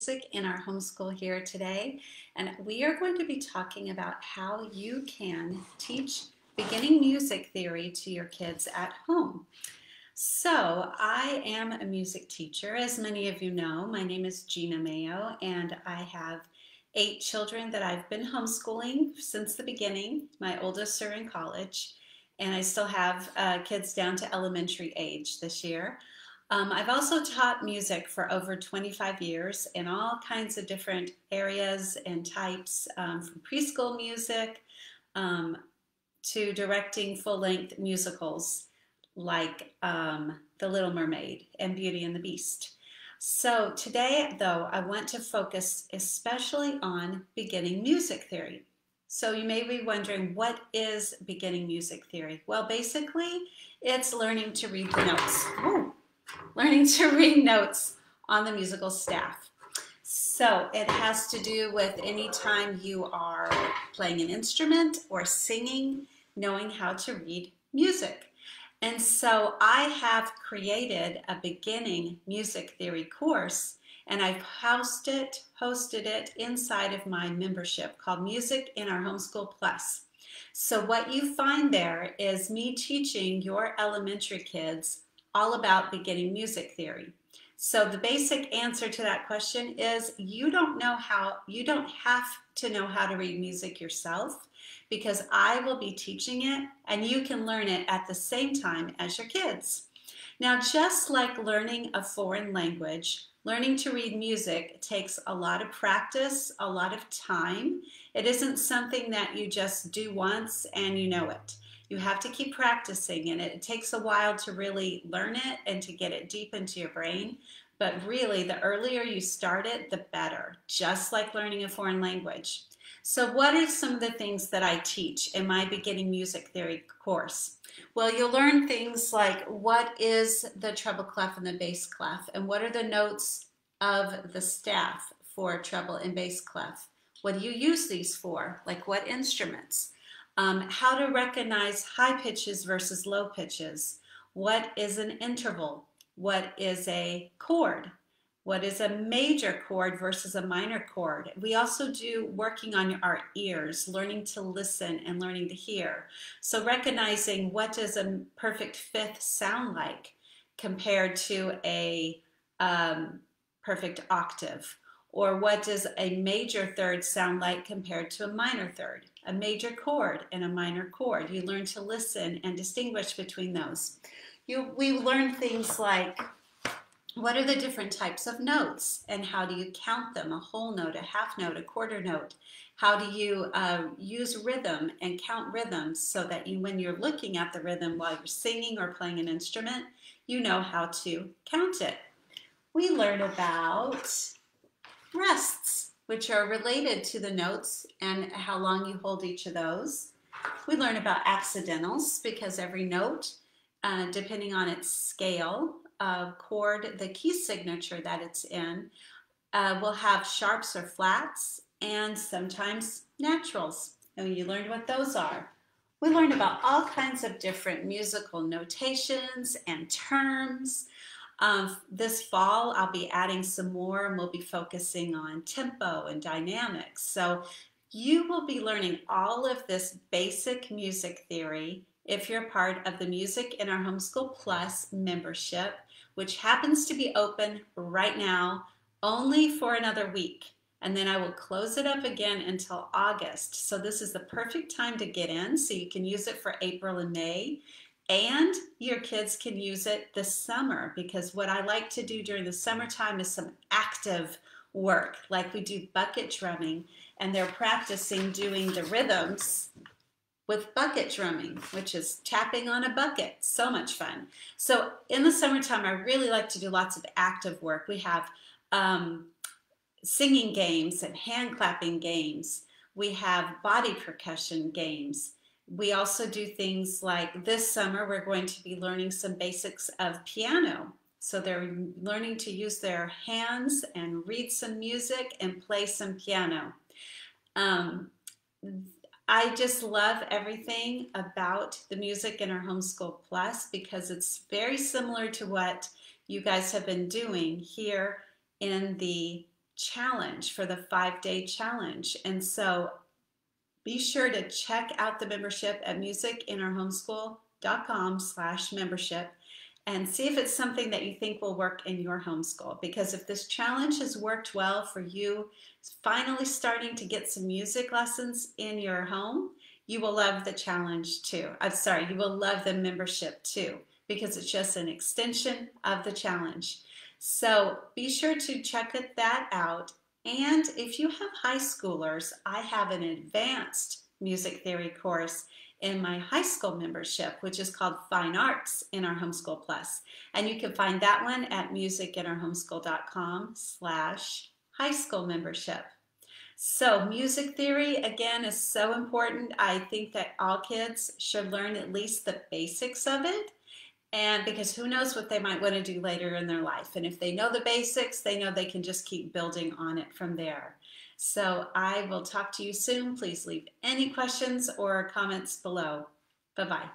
Music in our homeschool here today, and we are going to be talking about how you can teach beginning music theory to your kids at home. So, I am a music teacher, as many of you know. My name is Gina Mayo, and I have 8 children that I've been homeschooling since the beginning. My oldest are in college, and I still have kids down to elementary age this year. I've also taught music for over 25 years in all kinds of different areas and types, from preschool music um, to directing full-length musicals like The Little Mermaid and Beauty and the Beast. So today, though, I want to focus especially on beginning music theory. So you may be wondering, what is beginning music theory? Well, basically, it's learning to read the notes. Ooh, learning to read notes on the musical staff. So it has to do with any time you are playing an instrument or singing, knowing how to read music. And so I have created a beginning music theory course, and I've hosted it inside of my membership called Music in Our Homeschool Plus. So what you find there is me teaching your elementary kids all about beginning music theory. So the basic answer to that question is you don't have to know how to read music yourself, because I will be teaching it and you can learn it at the same time as your kids. Now, just like learning a foreign language, learning to read music takes a lot of practice, a lot of time. It isn't something that you just do once and you know it. You have to keep practicing, and it takes a while to really learn it and to get it deep into your brain. But really, the earlier you start it, the better, just like learning a foreign language. So what are some of the things that I teach in my beginning music theory course? Well, you'll learn things like, what is the treble clef and the bass clef, and what are the notes of the staff for treble and bass clef? What do you use these for? Like what instruments? How to recognize high pitches versus low pitches. What is an interval? What is a chord? What is a major chord versus a minor chord? We also do working on our ears, learning to listen and learning to hear. So recognizing, what does a perfect fifth sound like compared to a perfect octave? Or what does a major third sound like compared to a minor third? A major chord and a minor chord. You learn to listen and distinguish between those. We learn things like, what are the different types of notes and how do you count them? A whole note, a half note, a quarter note. How do you use rhythm and count rhythms so that when you're looking at the rhythm while you're singing or playing an instrument, you know how to count it. We learn about rests, which are related to the notes and how long you hold each of those. We learn about accidentals, because every note, depending on its scale, chord, the key signature that it's in, will have sharps or flats and sometimes naturals. And you learned what those are. We learned about all kinds of different musical notations and terms. This fall, I'll be adding some more, and we'll be focusing on tempo and dynamics. So you will be learning all of this basic music theory if you're part of the Music in Our Homeschool Plus membership, which happens to be open right now only for another week. And then I will close it up again until August. So this is the perfect time to get in, so you can use it for April and May. And your kids can use it this summer, because what I like to do during the summertime is some active work, like we do bucket drumming, and they're practicing doing the rhythms with bucket drumming, which is tapping on a bucket. So much fun. So in the summertime, I really like to do lots of active work. We have singing games and hand clapping games. We have body percussion games. We also do things like, this summer we're going to be learning some basics of piano. So they're learning to use their hands and read some music and play some piano. I just love everything about the Music in Our Homeschool Plus, because it's very similar to what you guys have been doing here in the challenge for the 5-day challenge. And so be sure to check out the membership at musicinourhomeschool.com/membership and see if it's something that you think will work in your homeschool. Because if this challenge has worked well for you, finally starting to get some music lessons in your home, you will love the challenge too. I'm sorry, you will love the membership too, because it's just an extension of the challenge. So be sure to check that out. And if you have high schoolers, I have an advanced music theory course in my high school membership, which is called Fine Arts in Our Homeschool Plus. And you can find that one at musicinourhomeschool.com/high school membership. So music theory, again, is so important. I think that all kids should learn at least the basics of it. And because who knows what they might want to do later in their life. And if they know the basics, they know they can just keep building on it from there. So I will talk to you soon. Please leave any questions or comments below. Bye-bye.